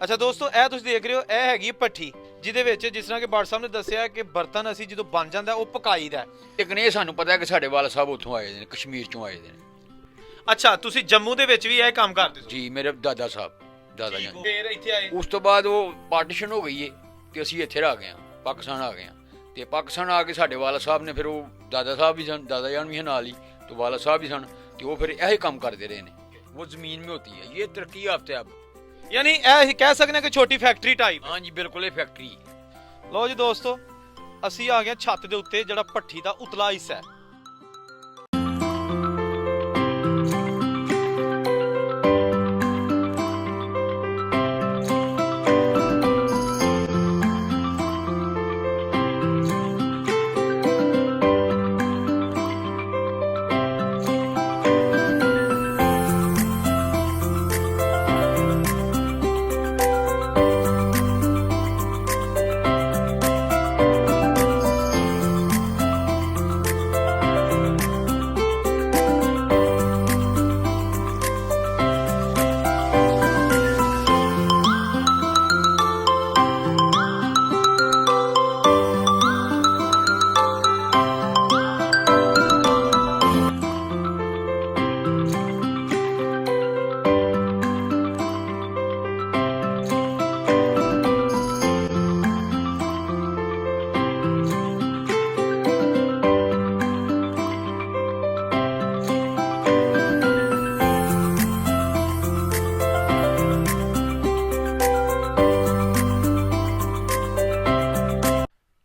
ਅੱਛਾ ਦੋਸਤੋ, ਇਹ ਤੁਸੀਂ ਦੇਖ ਰਹੇ ਹੋ, ਇਹ ਹੈਗੀ ਭੱਠੀ ਜਿਹਦੇ ਵਿੱਚ ਜਿਸ ਤਰ੍ਹਾਂ ਕਿ ਬਾੜ ਸਾਹਿਬ ਨੇ ਦੱਸਿਆ ਕਿ ਬਰਤਨ ਅਸੀਂ ਜਦੋਂ ਬਣ ਜਾਂਦਾ ਉਹ ਪਕਾਈਦਾ। ਲੇਕਿਨ ਇਹ ਸਾਨੂੰ ਪਤਾ ਕਿ ਸਾਡੇ ਵਾਲਾ ਸਾਹਿਬ ਉੱਥੋਂ ਆਏ ਨੇ, ਕਸ਼ਮੀਰ ਚੋਂ ਆਏ ਨੇ। ਅੱਛਾ, ਤੁਸੀਂ ਜੰਮੂ ਦੇ ਵਿੱਚ ਵੀ ਇਹ ਕੰਮ ਕਰਦੇ ਹੋ? ਜੀ, ਮੇਰੇ ਦਾਦਾ ਸਾਹਿਬ, ਦਾਦਾ ਜਾਨ। ਫਿਰ ਇੱਥੇ ਆਏ? ਉਸ ਤੋਂ ਬਾਅਦ ਉਹ ਪਾਰਟੀਸ਼ਨ ਹੋ ਗਈ ਏ ਤੇ ਅਸੀਂ ਇੱਥੇ ਆ ਗਏ ਹਾਂ, ਪਾਕਿਸਤਾਨ ਆ ਗਏ ਹਾਂ। ਤੇ ਪਾਕਿਸਤਾਨ ਆ ਕੇ ਸਾਡੇ ਵਾਲਾ ਸਾਹਿਬ ਨੇ, ਫਿਰ ਉਹ ਦਾਦਾ ਸਾਹਿਬ ਵੀ ਸਨ, ਦਾਦਾ ਜਾਨ ਵੀ ਨਾਲ ਹੀ, ਤੇ ਵਾਲਾ ਸਾਹਿਬ ਵੀ ਸਨ, ਤੇ ਉਹ ਫਿਰ ਇਹੀ ਕੰਮ ਕਰਦੇ ਰਹੇ ਨੇ। वो जमीन में होती है, ये तरक्की याफ्ता है अब। यानी ਇਹ ਕਹਿ ਸਕਦੇ ਹਾਂ ਕਿ ਛੋਟੀ ਫੈਕਟਰੀ ਟਾਈਪ। हाँ जी बिल्कुल, ये फैक्ट्री। ਲਓ ਜੀ ਦੋਸਤੋ, ਅਸੀਂ ਆ ਗਏ ਛੱਤ ਦੇ ਉੱਤੇ, ਜਿਹੜਾ ਭੱਠੀ ਦਾ ਉਤਲਾ ਹਿੱਸਾ ਹੈ।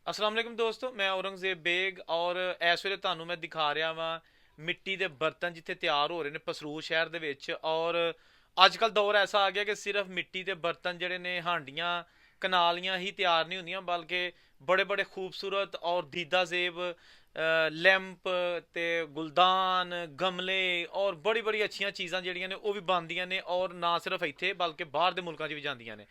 अस्सलाम वालेकुम दोस्तों, मैं औरंगजेब बेग और इस ਵੇਲੇ ਤੁਹਾਨੂੰ ਮੈਂ ਦਿਖਾ ਰਿਹਾ ਵਾਂ ਮਿੱਟੀ ਦੇ ਬਰਤਨ ਜਿੱਥੇ ਤਿਆਰ ਹੋ ਰਹੇ ਨੇ ਪਸਰੂਰ ਸ਼ਹਿਰ ਦੇ ਵਿੱਚ। ਔਰ ਅੱਜ ਕੱਲ ਦੌਰ ਐਸਾ ਆ ਗਿਆ ਕਿ ਸਿਰਫ ਮਿੱਟੀ ਦੇ ਬਰਤਨ ਜਿਹੜੇ ਨੇ, ਹਾਂਡੀਆਂ ਕਨਾਲੀਆਂ ਹੀ ਤਿਆਰ ਨਹੀਂ ਹੁੰਦੀਆਂ, ਬਲਕਿ ਬੜੇ ਬੜੇ ਖੂਬਸੂਰਤ ਔਰ ਦੀਦਾ ਜ਼ੇਬ ਲੈਂਪ ਤੇ ਗੁਲਦਾਨ, ਗਮਲੇ ਔਰ ਬੜੀ ਬੜੀ ਅੱਛੀਆਂ ਚੀਜ਼ਾਂ ਜਿਹੜੀਆਂ ਨੇ ਉਹ ਵੀ ਬਣਦੀਆਂ ਨੇ, ਔਰ ਨਾ ਸਿਰਫ ਇੱਥੇ ਬਲਕਿ ਬਾਹਰ ਦੇ ਮੁਲਕਾਂ 'ਚ ਵੀ ਜਾਂਦੀਆਂ ਨੇ।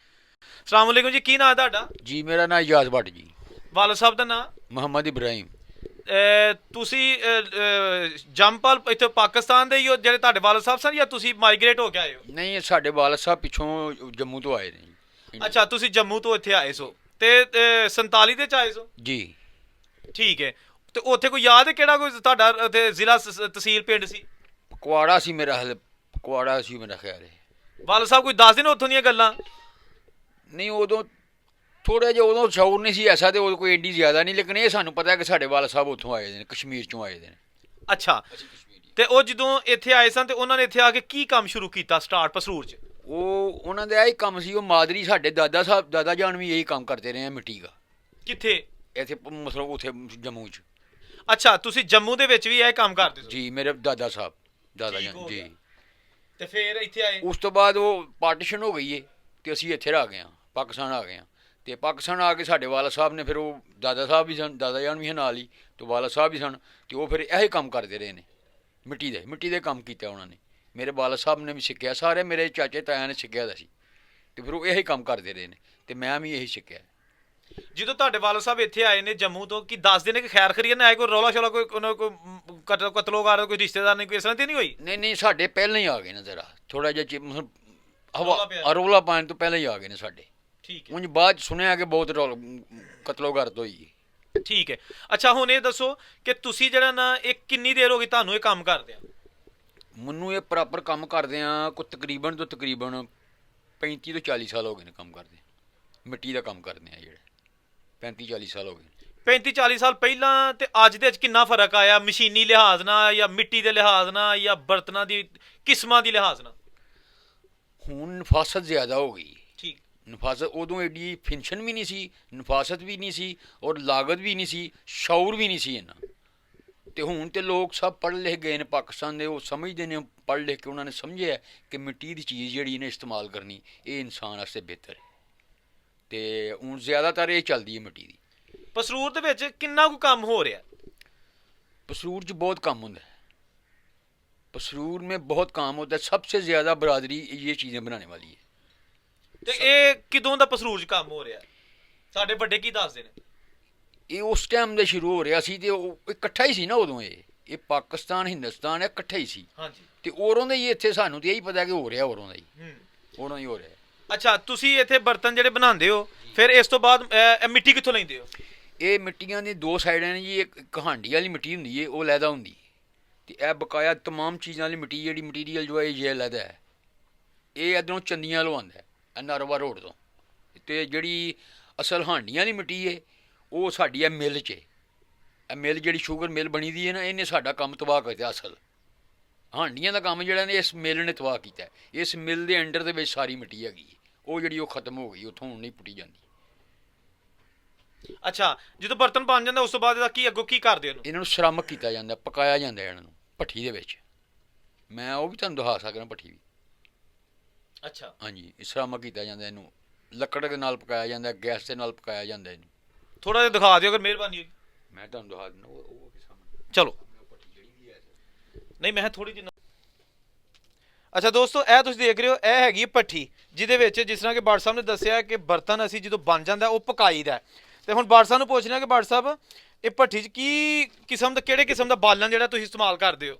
अस्सलाम वालेकुम जी, की नाम है ਤੁਹਾਡਾ? जी मेरा नाम इजाज भट्ट जी। ਵਾਲਦ ਸਾਹਿਬ ਦਾ ਨਾਮ? मोहम्मद इब्राहिम। ਤੁਸੀਂ ਜੰਮਪਲ ਇੱਥੇ ਪਾਕਿਸਤਾਨ ਦੇ ਹੀ ਹੋ ਜਿਹੜੇ ਤੁਹਾਡੇ ਵਾਲਦ ਸਾਹਿਬ ਸਨ, ਜਾਂ ਤੁਸੀਂ ਮਾਈਗ੍ਰੇਟ ਹੋ ਕੇ ਆਏ ਹੋ? नहीं, साढ़े वाला साहब पिछों जम्मू तो आए ने। ਅੱਛਾ, ਤੁਸੀਂ ਜੰਮੂ ਤੋਂ ਇੱਥੇ ਆਏ ਸੋ ਤੇ 47 ਦੇ ਚ ਆਏ ਸੋ? जी। ਠੀਕ ਹੈ। ਤੇ ਉੱਥੇ ਕੋਈ ਯਾਦ ਹੈ ਕਿਹੜਾ ਕੋਈ ਤੁਹਾਡਾ ਉੱਥੇ ਜ਼ਿਲ੍ਹਾ ਤਹਿਸੀਲ ਪਿੰਡ ਸੀ? कुआड़ा सी मेरा हाल, कुआड़ा सी मेरा ख्याल है। ਵਾਲਦ ਸਾਹਿਬ ਕੋਈ ਦੱਸ ਦੇਣ ਉੱਥੋਂ ਦੀਆਂ ਗੱਲਾਂ। नहीं उदों थोड़ा जिहा उदों शौर नहीं सी ऐसा, तो उदों कोई एडी ज़्यादा नहीं, लेकिन ये सानू पता है कि साढ़े वाला साहब उत्थों आए ने, कश्मीर चों आए ने। ਅੱਛਾ, ਤੇ ਉਹ ਜਦੋਂ ਇੱਥੇ ਆਏ ਸਨ ਤੇ ਉਹਨਾਂ ਨੇ ਇੱਥੇ ਆ ਕੇ ਕੀ ਕੰਮ ਸ਼ੁਰੂ ਕੀਤਾ ਸਟਾਰਟ ਪਸਰੂਰ 'ਚ? ਉਹ ਉਹਨਾਂ ਦਾ ਇਹੀ ਕੰਮ ਸੀ। ਉਹ ਮਾਦਰੀ ਸਾਡੇ ਦਾਦਾ ਸਾਹਿਬ, ਦਾਦਾ ਜਾਨ ਵੀ ਇਹੀ ਕੰਮ ਕਰਦੇ ਰਹੇ ਆ ਮਿੱਟੀ ਦਾ। ਕਿੱਥੇ? ਇੱਥੇ ਮਤਲਬ ਉੱਥੇ ਜੰਮੂ 'ਚ। ਅੱਛਾ, ਤੁਸੀਂ ਜੰਮੂ ਦੇ ਵਿੱਚ ਵੀ ਇਹ ਕੰਮ ਕਰਦੇ ਸੀ? ਜੀ, ਮੇਰੇ ਦਾਦਾ ਸਾਹਿਬ, ਦਾਦਾ ਠੀਕ ਜਾਨ ਹੋ ਜੀ। ਗਿਆ। ਤੇ ਫਿਰ ਇੱਥੇ ਆਏ? ਉਸ ਤੋਂ ਬਾਅਦ ਉਹ ਪਾਰਟੀਸ਼ਨ ਹੋ ਗਈ ਏ ਤੇ ਅਸੀਂ ਇੱਥੇ ਆ ਗਏ ਹਾਂ, ਪਾਕਿਸਤਾਨ ਆ ਗਏ ਹਾਂ। ਤੇ ਪਾਕਿਸਤਾਨ ਆ ਕੇ ਸਾਡੇ ਵਾਲਾ ਸਾਹਿਬ ਨੇ, ਫਿਰ ਉਹ ਦਾਦਾ ਸਾਹਿਬ ਵੀ ਸਨ, ਦਾਦਾ ਜਾਨ ਵੀ ਨਾਲ ਹੀ, ਤੇ ਵਾਲਾ ਸਾਹਿਬ ਵੀ ਸਨ, ਤੇ ਉਹ ਫਿਰ ਇਹੀ ਕੰਮ ਕਰਦੇ ਰਹੇ ਨੇ, ਮਿੱਟੀ ਦੇ ਕੰਮ ਕੀਤਾ ਉਹਨਾਂ ਨੇ। ਮੇਰੇ ਵਾਲਾ ਸਾਹਿਬ ਨੇ ਵੀ ਸਿੱਖਿਆ, ਸਾਰੇ ਮੇਰੇ ਚਾਚੇ ਤਾਇਆਂ ਨੇ ਸਿੱਖਿਆ ਦਾ ਸੀ, ਤੇ ਫਿਰ ਉਹ ਇਹੀ ਕੰਮ ਕਰਦੇ ਰਹੇ ਨੇ, ਤੇ ਮੈਂ ਵੀ ਇਹੀ ਸਿੱਖਿਆ। ਜਦੋਂ ਤੁਹਾਡੇ ਵਾਲਦ ਸਾਹਿਬ ਇੱਥੇ ਆਏ ਨੇ ਜੰਮੂ ਤੋਂ, ਕੀ ਦੱਸਦੇ ਨੇ ਕਿ ਖੈਰ ਖਰੀਏ ਨਾ ਆਏ, ਕੋਈ ਰੌਲਾ ਸ਼ੌਲਾ, ਕੋਈ ਉਹਨਾਂ ਕੋਈ ਕਤਲੋਗਾਰ, ਕੋਈ ਰਿਸ਼ਤੇਦਾਰ ਨੇ, ਕੋਈ ਇਸ ਤਰ੍ਹਾਂ ਤੇ ਨਹੀਂ ਹੋਈ? ਨਹੀਂ, ਸਾਡੇ ਪਹਿਲਾਂ ਹੀ ਆ ਗਏ ਨੇ, ਜ਼ਰਾ ਥੋੜਾ ਜਿਹਾ ਰੌਲਾ ਪਿਆ। ਰੌਲਾ ਪਾਉਣ ਤੋਂ ਪਹਿਲਾਂ ਹੀ ਆ ਗਏ ਨੇ ਸਾਡੇ। ਠੀਕ ਹੈ। ਉਂਝ ਬਾਅਦ 'ਚ ਸੁਣਿਆ ਕਿ ਬਹੁਤ ਕਤਲੋਗਾਰਤ ਹੋਈ। ਠੀਕ ਹੈ। ਅੱਛਾ, ਹੁਣ ਇਹ ਦੱਸੋ ਕਿ ਤੁਸੀਂ ਜਿਹੜਾ ਨਾ, ਇਹ ਕਿੰਨੀ ਦੇਰ ਹੋ ਗਈ ਤੁਹਾਨੂੰ ਇਹ ਕੰਮ ਕਰਦੇ ਆ? ਮੈਨੂੰ ਇਹ ਪ੍ਰੋਪਰ ਕੰਮ ਕਰਦੇ ਆ ਕੋਈ ਤਕਰੀਬਨ 35 ਤੋਂ 40 ਸਾਲ ਹੋ ਗਏ ਨੇ ਕੰਮ ਕਰਦੇ। ਮਿੱਟੀ ਦਾ ਕੰਮ ਕਰਦੇ ਆ ਜਿਹੜੇ 35-40 ਸਾਲ ਹੋ ਗਏ। 35-40 ਸਾਲ ਪਹਿਲਾਂ ਤੇ ਅੱਜ ਦੇ ਵਿੱਚ ਕਿੰਨਾ ਫਰਕ ਆਇਆ, ਮਸ਼ੀਨੀ ਲਿਹਾਜ਼ ਨਾਲ ਜਾਂ ਮਿੱਟੀ ਦੇ ਲਿਹਾਜ਼ ਨਾਲ ਜਾਂ ਬਰਤਨਾਂ ਦੀ ਕਿਸਮਾਂ ਦੀ ਲਿਹਾਜ਼ ਨਾਲ? ਹੁਣ ਨਫਾਸਤ ਜ਼ਿਆਦਾ ਹੋ ਗਈ। ਠੀਕ। ਨਫਾਸਤ ਉਦੋਂ ਐਡੀ ਫਿਨਸ਼ਨ ਵੀ ਨਹੀਂ ਸੀ, ਨਫਾਸਤ ਵੀ ਨਹੀਂ ਸੀ, ਔਰ ਲਾਗਤ ਵੀ ਨਹੀਂ ਸੀ, ਸ਼ੌਰ ਵੀ ਨਹੀਂ ਸੀ ਇੰਨਾ। ਤੇ ਹੁਣ ਤੇ ਲੋਕ ਸਭ ਪੜ੍ਹ ਲਿਖ ਗਏ ਨੇ ਪਾਕਿਸਤਾਨ ਦੇ, ਉਹ ਸਮਝਦੇ ਨੇ, ਪੜ੍ਹ ਲਿਖ ਕੇ ਉਹਨਾਂ ਨੇ ਸਮਝਿਆ ਕਿ ਮਿੱਟੀ ਦੀ ਚੀਜ਼ ਜਿਹੜੀ ਨੇ ਇਸਤੇਮਾਲ ਕਰਨੀ, ਇਹ ਇਨਸਾਨ ਵਾਸਤੇ ਬਿਹਤਰ ਹੈ। ਤੇ ਹੁਣ ਜ਼ਿਆਦਾਤਰ ਇਹ ਚੱਲਦੀ ਹੈ ਮਿੱਟੀ ਦੀ। ਪਸਰੂਰ ਦੇ ਵਿੱਚ ਕਿੰਨਾ ਕੁ ਕੰਮ ਹੋ ਰਿਹਾ? पसरूर च बहुत काम होता है, पसरूर में बहुत काम होता है। सबसे ज़्यादा बरादरी ये चीज़ें बनाने वाली है। ਤੇ ਇਹ ਕਿਦੋਂ ਦਾ ਪਸਰੂਰ 'ਚ ਕੰਮ ਹੋ ਰਿਹਾ? ਸਾਡੇ ਵੱਡੇ ਕੀ ਦੱਸਦੇ ਨੇ? ये उस टाइम दे शुरू हो रहा सी, ते इकट्ठा ही सी ना उदों। ये पाकिस्तान हिंदुस्तान है इकट्ठा ही सी। ਹਾਂਜੀ। ते औरों दा ही इत्थे सानू ते यही पता कि हो रहा औरों दा ही, औरों ही हो रहा। ਅੱਛਾ, ਤੁਸੀਂ ਇੱਥੇ ਬਰਤਨ ਜਿਹੜੇ ਬਣਾਉਂਦੇ ਹੋ, ਫਿਰ ਇਸ ਤੋਂ ਬਾਅਦ ਇਹ ਮਿੱਟੀ ਕਿੱਥੋਂ ਲੈਂਦੇ ਹੋ? ਇਹ ਮਿੱਟੀਆਂ ਦੇ ਦੋ ਸਾਈਡਾਂ ਨੇ ਜੀ, ਇੱਕ ਹਾਂਡੀ ਵਾਲੀ ਮਿੱਟੀ ਹੁੰਦੀ ਹੈ, ਉਹ ਲੈਦਾ ਹੁੰਦੀ ਹੈ, ਤੇ ਇਹ ਬਕਾਇਆ ਤਮਾਮ ਚੀਜ਼ਾਂ ਵਾਲੀ ਮਿੱਟੀ, ਜਿਹੜੀ ਮਟੀਰੀਅਲ ਜੋ ਹੈ ਇਹ ਲੈਦਾ ਹੈ, ਇਹ ਇੱਧਰੋਂ ਚੰਦੀਆਂ ਲਵਾਉਂਦਾ ਹੈ, ਇਹ ਨਰਵਾ ਰੋਡ ਤੋਂ। ਤੇ ਜਿਹੜੀ ਅਸਲ ਹਾਂਡੀਆਂ ਵਾਲੀ ਮਿੱਟੀ ਹੈ ਉਹ ਸਾਡੀ ਹੈ ਮਿੱਲ 'ਚ। ਇਹ ਮਿੱਲ ਜਿਹੜੀ ਸ਼ੂਗਰ ਮਿੱਲ ਬਣੀ ਦੀ ਹੈ ਨਾ, ਇਹਨੇ ਸਾਡਾ ਕੰਮ ਤਬਾਹ ਕੀਤਾ। ਅਸਲ ਹਾਂਡੀਆਂ ਦਾ ਕੰਮ ਜਿਹੜਾ ਨੇ ਇਸ ਮਿੱਲ ਨੇ ਤਬਾਹ ਕੀਤਾ। ਇਸ ਮਿੱਲ ਦੇ ਅੰਡਰ ਦੇ ਵਿੱਚ ਸਾਰੀ ਮਿੱਟੀ ਹੈਗੀ, ਉਹ ਜਿਹੜੀ ਉਹ ਖਤਮ ਹੋ ਗਈ, ਉੱਥੋਂ ਹੁਣ ਨਹੀਂ ਪੁੱਟੀ ਜਾਂਦੀ। ਅੱਛਾ, ਜਦੋਂ ਬਰਤਨ ਬਣ ਜਾਂਦਾ ਉਸ ਤੋਂ ਬਾਅਦ ਇਹਦਾ ਕੀ ਅੱਗੋਂ ਕੀ ਕਰਦੇ ਹੋ? ਇਹਨਾਂ ਨੂੰ ਸ਼ਰਮਕ ਕੀਤਾ ਜਾਂਦਾ, ਪਕਾਇਆ ਜਾਂਦਾ ਇਹਨਾਂ ਨੂੰ ਭੱਠੀ ਦੇ ਵਿੱਚ। ਮੈਂ ਉਹ ਵੀ ਤੁਹਾਨੂੰ ਦਿਖਾ ਸਕਦਾ ਭੱਠੀ ਵੀ। ਅੱਛਾ, ਹਾਂਜੀ, ਸ਼ਰਮਕ ਕੀਤਾ ਜਾਂਦਾ ਇਹਨੂੰ, ਲੱਕੜ ਦੇ ਨਾਲ ਪਕਾਇਆ ਜਾਂਦਾ, ਗੈਸ ਦੇ ਨਾਲ ਪਕਾਇਆ ਜਾਂਦਾ ਇਹਨੂੰ। ਥੋੜਾ ਜਿਹਾ ਦਿਖਾ ਦਿਓ ਅਗਰ ਮਿਹਰਬਾਨੀ ਹੋਈ। ਮੈਂ ਤੁਹਾਨੂੰ ਦਿਖਾ ਦਿੰਦਾ ਉਹ ਸਾਹਮਣੇ ਚਲੋ, ਭੱਠੀ ਜਿਹੜੀ ਵੀ ਹੈ। ਨਹੀਂ ਮੈਂ ਥੋੜੀ ਜਿਹੀ। ਅੱਛਾ ਦੋਸਤੋ, ਇਹ ਤੁਸੀਂ ਦੇਖ ਰਹੇ ਹੋ, ਇਹ ਹੈਗੀ ਭੱਠੀ, ਜਿਹਦੇ ਵਿੱਚ ਜਿਸ ਤਰ੍ਹਾਂ ਕਿ ਬਾੜ ਸਾਹਿਬ ਨੇ ਦੱਸਿਆ ਕਿ ਬਰਤਨ ਅਸੀਂ ਜਦੋਂ ਬਣ ਜਾਂਦਾ ਉਹ ਪਕਾਈਦਾ। ਤੇ ਹੁਣ ਬਾੜ ਸਾਹਿਬ ਨੂੰ ਪੁੱਛ ਰਿਹਾ ਕਿ ਬਾੜ ਸਾਹਿਬ, ਇਹ ਭੱਠੀ 'ਚ ਕੀ ਕਿਸਮ ਦਾ, ਕਿਹੜੇ ਕਿਸਮ ਦਾ ਬਾਲਣ ਜਿਹੜਾ ਤੁਸੀਂ ਇਸਤੇਮਾਲ ਕਰਦੇ ਹੋ?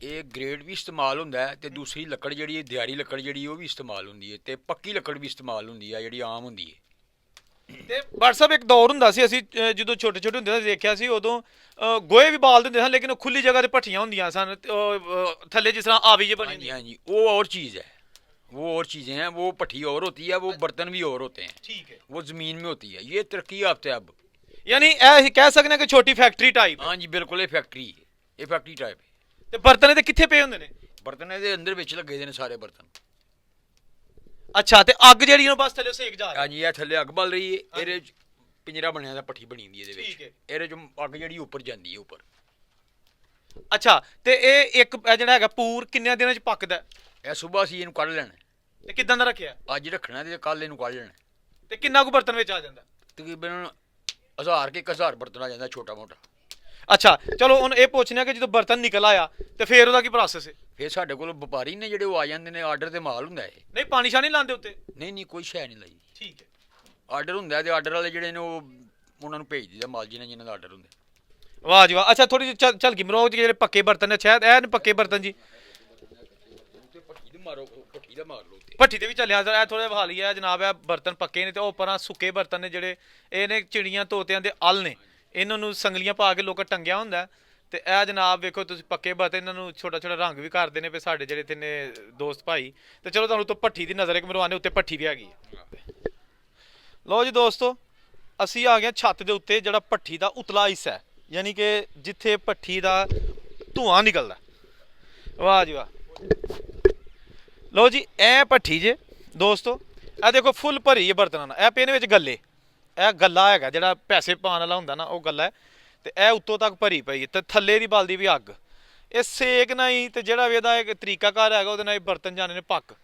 ਇਹ ਗ੍ਰੇਡ ਵੀ ਇਸਤੇਮਾਲ ਹੁੰਦਾ ਹੈ, ਤੇ ਦੂਸਰੀ ਲੱਕੜ ਜਿਹੜੀ ਹੈ ਦਿਹਾੜੀ ਲੱਕੜ ਜਿਹੜੀ ਉਹ ਵੀ ਇਸਤੇਮਾਲ ਹੁੰਦੀ ਹੈ, ਤੇ ਪੱਕੀ ਲੱਕੜ ਵੀ ਇਸਤੇਮਾਲ ਹੁੰਦੀ ਹੈ ਜਿਹੜੀ ਆਮ ਹੁੰਦੀ ਹੈ। ਤੇ ਬਾੜ ਸਾਹਿਬ ਇੱਕ ਦੌਰ ਹੁੰਦਾ ਸੀ, ਅਸੀਂ ਜਦੋਂ ਛੋਟੇ ਛੋਟੇ ਹੁੰਦੇ ਸੀ ਦੇਖਿਆ ਸੀ, ਉਦੋਂ ਗੋਹੇ ਵੀ ਬਾਲ ਦਿੰਦੇ ਸਨ, ਲੇਕਿਨ ਉਹ ਖੁੱਲੀ ਜਗ੍ਹਾ ਤੇ ਭੱਠੀਆਂ ਹੁੰਦੀਆਂ ਸਨ, ਥੱਲੇ ਜਿਸ ਤਰ੍ਹਾਂ ਆਵੀ ਜੇ ਬਣੀ ਹੁੰਦੀ। हाँ जी, वो और चीज़ है, वो और चीज़ें हैं। वो भट्ठी और होती है, वो बर्तन भी और होते हैं। ठीक है, वो ज़मीन में होती है। ये तरक्की याफ्ता है अब। यानी ਇਹ ਕਹਿ ਸਕਦੇ ਹਾਂ ਕਿ ਛੋਟੀ ਫੈਕਟਰੀ ਟਾਈਪ। हाँ जी बिल्कुल, ये फैक्ट्री है, ये फैक्ट्री टाइप है। ਤੇ ਬਰਤਨ ਇਹਦੇ ਕਿੱਥੇ ਪਏ ਹੁੰਦੇ ਨੇ? बर्तन ਇਹਦੇ ਅੰਦਰ ਵਿੱਚ ਲੱਗੇ ਦੇ ਨੇ ਸਾਰੇ ਬਰਤਨ। ਅੱਛਾ, ਤੇ ਅੱਗ ਜਿਹੜੀ ਉਹ ਬਸ ਥੱਲੇ ਸੇਕ ਜਾ ਰਹੀ? हाँ जी, ਇਹ ਥੱਲੇ ਅੱਗ ਬਲ ਰਹੀ ਹੈ, ਇਹਦੇ ਚ ਪਿੰਜਰਾ ਬਣਿਆ ਦਾ, ਭੱਠੀ ਬਣੀ ਹੁੰਦੀ ਇਹਦੇ ਠੀਕ ਹੈ। ਵਿੱਚ। ਇਹਦੇ ਚ ਅੱਗ ਜਿਹੜੀ ਉੱਪਰ ਜਾਂਦੀ ਹੈ ਉੱਪਰ। ਅੱਛਾ, ਤੇ ਇਹ ਇੱਕ ਜਿਹੜਾ ਹੈਗਾ ਪੂਰ ਕਿੰਨੇ ਦਿਨਾਂ ਚ ਪੱਕਦਾ? ਇਹ ਸਵੇਰ ਅਸੀਂ ਇਹਨੂੰ ਕੱਢ ਲੈਣਾ, ਤੇ ਕਿਦਾਂ ਦਾ ਰੱਖਿਆ? ਅੱਜ ਰੱਖਣਾ ਤੇ ਕੱਲ ਇਹਨੂੰ ਕੱਢ ਲੈਣਾ। ਤੇ ਕਿੰਨਾ ਕੁ ਬਰਤਨ ਵਿੱਚ ਆ ਜਾਂਦਾ? ਤਕਰੀਬਨ 1000 ਕੇ 1000 ਬਰਤਨ ਆ ਜਾਂਦਾ, ਛੋਟਾ ਮੋਟਾ। ਅੱਛਾ, ਚਲੋ ਹੁਣ ਇਹ ਪੁੱਛਣਾ ਕਿ ਜਦੋਂ ਬਰਤਨ ਨਿਕਲ ਆਇਆ ਤੇ ਫੇਰ ਉਹਦਾ ਕੀ ਪ੍ਰੋਸੈਸ ਹੈ? ਫਿਰ ਸਾਡੇ ਕੋਲ ਵਪਾਰੀ ਨੇ ਜਿਹੜੇ ਉਹ ਆ ਜਾਂਦੇ ਨੇ, ਆਰਡਰ ਤੇ ਮਾਲ ਹੁੰਦਾ ਇਹ। ਨਹੀਂ ਪਾਣੀ ਸ਼ਾਨੀ ਲਾਉਂਦੇ ਉੱਤੇ? ਨਹੀਂ ਨਹੀਂ, ਕੋਈ ਸ਼ੈ ਨਹੀਂ ਲਈ। ਠੀਕ ਹੈ, ਆਰਡਰ ਹੁੰਦਾ ਤੇ ਆਰਡਰ ਵਾਲੇ ਜਿਹੜੇ ਨੇ ਉਹ ਉਹਨਾਂ ਨੂੰ ਭੇਜ ਦਿੰਦਾ ਮਾਲ, ਜਿਨ੍ਹਾਂ ਦਾ ਆਰਡਰ ਹੁੰਦਾ। ਵਾਹ ਜੀ ਵਾਹ। ਅੱਛਾ, ਥੋੜੀ ਜਿਹੀ ਚੱਲ ਗਈ ਮਰੋ ਜਿਹੜੇ ਪੱਕੇ ਬਰਤਨ ਨੇ, ਸ਼ਾਇਦ ਇਹ ਨੇ ਪੱਕੇ ਬਰਤਨ ਜੀ। ਭੱਠੀ ਦੇ ਮਾਰੋ, ਭੱਠੀ ਦਾ ਮਾਰ ਲਓ ਤੇ ਭੱਠੀ ਤੇ ਵੀ ਚੱਲਿਆ ਸਰ, ਇਹ ਥੋੜੇ ਬਹਾਲੀ ਹੈ ਜਨਾਬ। ਇਹ ਬਰਤਨ ਪੱਕੇ ਨੇ ਤੇ ਉਹ ਪਰਾਂ ਸੁੱਕੇ ਬਰਤਨ ਨੇ ਜਿਹੜੇ ਇਹ ਨੇ ਚਿੜੀਆਂ ਤੋਤਿਆਂ ਦੇ ਅਲ ਨੇ, ਇਹਨਾਂ ਨੂੰ ਸੰਗਲੀਆਂ ਪਾ ਕੇ ਲੋਕਾਂ ਟੰਗਿਆ ਹੁੰਦਾ। ਤੇ ਇਹ ਜਨਾਬ ਵੇਖੋ ਤੁਸੀਂ ਪੱਕੇ ਬਰਤਨ, ਇਹਨਾਂ ਨੂੰ ਛੋਟਾ ਛੋਟਾ ਰੰਗ ਵੀ ਕਰਦੇ ਨੇ। ਫਿਰ ਸਾਡੇ ਜਿਹੜੇ ਇੱਥੇ ਨੇ ਦੋਸਤ ਭਾਈ, ਤੇ ਚਲੋ ਤੁਹਾਨੂੰ ਤੋਂ ਭੱਠੀ ਦੀ ਨਜ਼ਰ ਇੱਕ ਮਰਵਾਨੇ, ਉੱਤੇ ਭੱਠੀ ਵੀ ਹੈਗੀ ਹੈ। ਲਓ ਜੀ ਦੋਸਤੋ, ਅਸੀਂ ਆ ਗਏ ਛੱਤ ਦੇ ਉੱਤੇ, ਜਿਹੜਾ ਭੱਠੀ ਦਾ ਉਤਲਾ ਹਿੱਸਾ ਹੈ, ਯਾਨੀ ਕਿ ਜਿੱਥੇ ਭੱਠੀ ਦਾ ਧੂਆਂ ਨਿਕਲਦਾ। ਵਾਹ ਜੀ ਵਾਹ। ਲਓ ਜੀ, ਇਹ ਭੱਠੀ ਜੇ ਦੋਸਤੋ, ਇਹ ਦੇਖੋ ਫੁੱਲ ਭਰੀ ਹੈ ਬਰਤਨਾਂ ਨਾਲ। ਇਹ ਪਏ ਨੇ ਵਿੱਚ ਗੱਲੇ, ਇਹ ਗੱਲਾ ਹੈਗਾ ਜਿਹੜਾ ਪੈਸੇ ਪਾਉਣ ਵਾਲਾ ਹੁੰਦਾ ਨਾ, ਉਹ ਗੱਲਾ ਹੈ। ਤੇ ਇਹ ਉੱਤੋਂ ਤੱਕ ਭਰੀ ਪਈ ਹੈ, ਤੇ ਥੱਲੇ ਦੀ ਬਲਦੀ ਵੀ ਅੱਗ। ਇਹ ਸੇਕ ਨਹੀਂ, ਤੇ ਜਿਹੜਾ ਵੀ ਇਹਦਾ ਇੱਕ ਤਰੀਕਾਕਾਰ ਹੈਗਾ ਉਹਦੇ ਨਾਲ ਇਹ ਬਰਤਨ ਜਾਣੇ ਨੇ ਪੱਕ।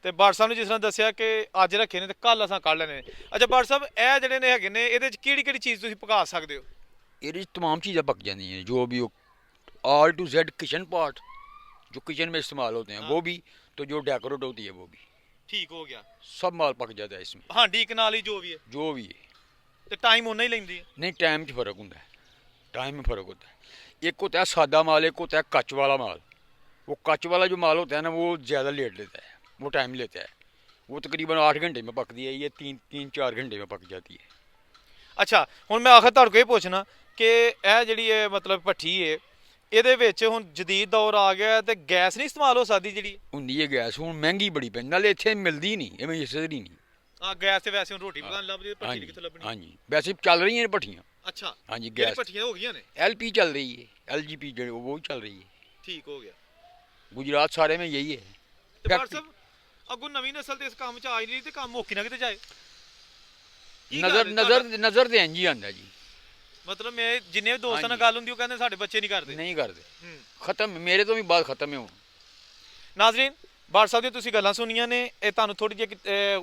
ਤੇ ਬਾੜ ਸਾਹਿਬ ਨੇ ਜਿਸ ਤਰ੍ਹਾਂ ਦੱਸਿਆ ਕਿ ਅੱਜ ਰੱਖੇ ਨੇ ਤੇ ਕੱਲ ਅਸਾਂ ਕੱਢ ਲੈਣੇ ਨੇ। ਅੱਛਾ ਬਾੜ ਸਾਹਿਬ, ਇਹ ਜਿਹੜੇ ਨੇ ਹੈਗੇ ਨੇ, ਇਹਦੇ 'ਚ ਕਿਹੜੀ ਕਿਹੜੀ ਚੀਜ਼ ਤੁਸੀਂ ਪਕਾ ਸਕਦੇ ਹੋ? ਇਹਦੇ 'ਚ तमाम चीज़ें पक जाती हैं, जो भी all to Z kitchen part जो किचन में इस्तेमाल होते हैं, वो भी, तो जो डेकोरेट होती है वो भी, ਠੀਕ ਹੋ ਗਿਆ। सब माल पक जाता है इसमें, ਹਾਂਡੀ ਕਨਾਲ ਹੀ ਜੋ ਵੀ ਹੈ। जो भी है। ਤੇ ਟਾਈਮ ਉਹਨਾਂ ਹੀ ਲੈਂਦੀ ਹੈ? नहीं, टाइम 'ਚ फ़र्क होता है, टाइम में फ़र्क होता है। एक होता है सादा माल, एक होता है कच वाला माल। वो कच वाला जो माल होता है ना, वो ज़्यादा लेट लेता है, वो टाइम लेता है। वो तकरीबन 8 घंटे में पकती है, ये 3-4 घंटे में पक जाती है। ਅੱਛਾ, ਹੁਣ ਮੈਂ ਆਖਰ ਤੁਹਾਡੇ ਕੋਲ ਇਹ ਪੁੱਛਣਾ ਕਿ ਇਹ ਜਿਹੜੀ ਇਹ ਮਤਲਬ ਭੱਠੀ ਹੈ, ਇਹਦੇ ਵਿੱਚ ਹੁਣ ਜਦੀਦ ਦੌਰ ਆ ਗਿਆ ਤੇ ਗੈਸ ਨਹੀਂ ਇਸਤੇਮਾਲ ਹੋ ਸਕਦੀ ਜਿਹੜੀ? ਹੁੰਦੀ ਹੈ ਗੈਸ, ਹੁਣ ਮਹਿੰਗੀ ਬੜੀ ਪੈਂਦੀ, ਨਾਲੇ ਇੱਥੇ ਮਿਲਦੀ ਨਹੀਂ, ਐਵੇਂ ਇਸਤਰੀ ਨਹੀਂ। ਹਾਂ, ਗੈਸ ਤੇ ਵੈਸੇ ਹੁਣ ਰੋਟੀ ਪਕਾਉਣ ਲੱਭਦੀ, ਭੱਠੀ ਕਿੱਥੇ ਲੱਭਣੀ? ਹਾਂਜੀ, ਵੈਸੇ ਚੱਲ ਰਹੀਆਂ ਨੇ ਭੱਠੀਆਂ। ਅੱਛਾ, ਹਾਂਜੀ, ਕਿਹੜੀ ਗੈਸ ਭੱਠੀਆਂ ਹੋ ਗਈਆਂ ਨੇ? एलपी चल रही है, एलजीपी जो वो चल रही है। ਠੀਕ ਹੋ ਗਿਆ। गुजरात सारे में यही है। ਤੇ ਬਾੜ फैक्ट्री- ਸਾਹਿਬ, ਅੱਗੋਂ ਨਵੀਂ ਨਸਲ ਤੇ ਇਸ ਕੰਮ 'ਚ ਆ ਹੀ ਨਹੀਂ ਤੇ ਕੰਮ ਮੁੱਕੀ ਨਾ ਕਿਤੇ ਜਾਏ। ਕੀ नजर ਗੱਲ ਹੈ नजर ਤੁਹਾਡਾ? नजर ਤੇ ਇੰਜ ਹੀ ਆਂਦਾ ਜੀ। ਮਤਲਬ ਮੈਂ ਜਿੰਨੇ ਵੀ ਦੋਸਤਾਂ ਨਾਲ ਹਾਂਜੀ। ਗੱਲ ਹੁੰਦੀ ਉਹ ਕਹਿੰਦੇ ਸਾਡੇ ਬੱਚੇ ਨਹੀਂ ਕਰਦੇ। ਨਹੀਂ ਕਰਦੇ, ਹੂੰ। ਖਤਮ, ਮੇਰੇ ਤੋਂ ਵੀ ਬਾਅਦ ਖਤਮ ਹੈ ਹੁਣ। ਨਾਜ਼ਰੀਨ, ਬਾੜ ਸਾਹਿਬ ਦੀਆਂ ਤੁਸੀਂ ਗੱਲਾਂ ਸੁਣੀਆਂ ਨੇ। ਇਹ ਤੁਹਾਨੂੰ ਥੋੜੀ ਜਿਹੀ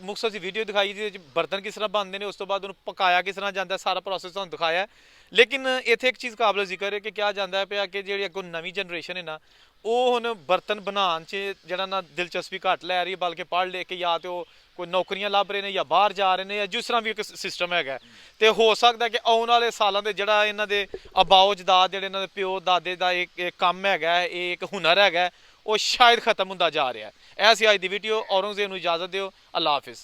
ਮੁਖਤਸਰ ਦੀ ਵੀਡੀਓ ਦਿਖਾਈ ਜਿਹਦੇ ਵਿੱਚ ਬਰਤਨ ਕਿਸ ਤਰ੍ਹਾਂ ਬਣਦੇ ਨੇ, ਉਸ ਤੋਂ ਬਾਅਦ ਉਹਨੂੰ ਪਕਾਇਆ ਕਿਸ ਤਰ੍ਹਾਂ ਜਾਂਦਾ, ਸਾਰਾ ਪ੍ਰੋਸੈਸ ਤੁਹਾਨੂੰ ਦਿਖਾਇਆ। ਲੇਕਿਨ ਇੱਥੇ ਇੱਕ ਚੀਜ਼ ਕਾਬਲ ਜ਼ਿਕਰ ਹੈ ਕਿ ਕਿਹਾ ਜਾਂਦਾ ਪਿਆ ਕਿ ਜਿਹੜੀ ਅੱਗੋਂ ਨਵੀਂ ਜਨਰੇਸ਼ਨ ਹੈ ਨਾ, ਉਹ ਹੁਣ ਬਰਤਨ ਬਣਾਉਣ 'ਚ ਜਿਹੜਾ ਨਾ ਦਿਲਚਸਪੀ ਘੱਟ ਲੈ ਰਹੀ ਹੈ, ਬਲਕਿ ਪੜ੍ਹ ਲੈ ਕੇ ਜਾਂ ਤੇ ਉਹ ਕੋਈ ਨੌਕਰੀਆਂ ਲੱਭ ਰਹੇ ਨੇ ਜਾਂ ਬਾਹਰ ਜਾ ਰਹੇ ਨੇ, ਜਾਂ ਜਿਸ ਤਰ੍ਹਾਂ ਵੀ ਇੱਕ ਸਿਸਟਮ ਹੈਗਾ। ਤੇ ਹੋ ਸਕਦਾ ਕਿ ਆਉਣ ਵਾਲੇ ਸਾਲਾਂ ਦੇ ਜਿਹੜਾ ਇਹਨਾਂ ਦੇ ਆਬਾਓ ਜਦਾਦ, ਜਿਹੜੇ ਇਹਨਾਂ ਦੇ ਪਿਓ ਦਾਦੇ ਦਾ ਇੱਕ ਕੰਮ ਹੈਗਾ, ਇਹ ਇੱਕ ਹੁਨਰ ਹੈਗਾ, ਉਹ ਸ਼ਾਇਦ ਖਤਮ ਹੁੰਦਾ ਜਾ ਰਿਹਾ ਹੈ। ਇਹ ਸੀ ਅੱਜ ਦੀ ਵੀਡੀਓ। ਔਰੰਗਜ਼ੇਬ ਨੂੰ ਇਜਾਜ਼ਤ ਦਿਓ। ਅੱਲਾ ਹਾਫਿਜ਼।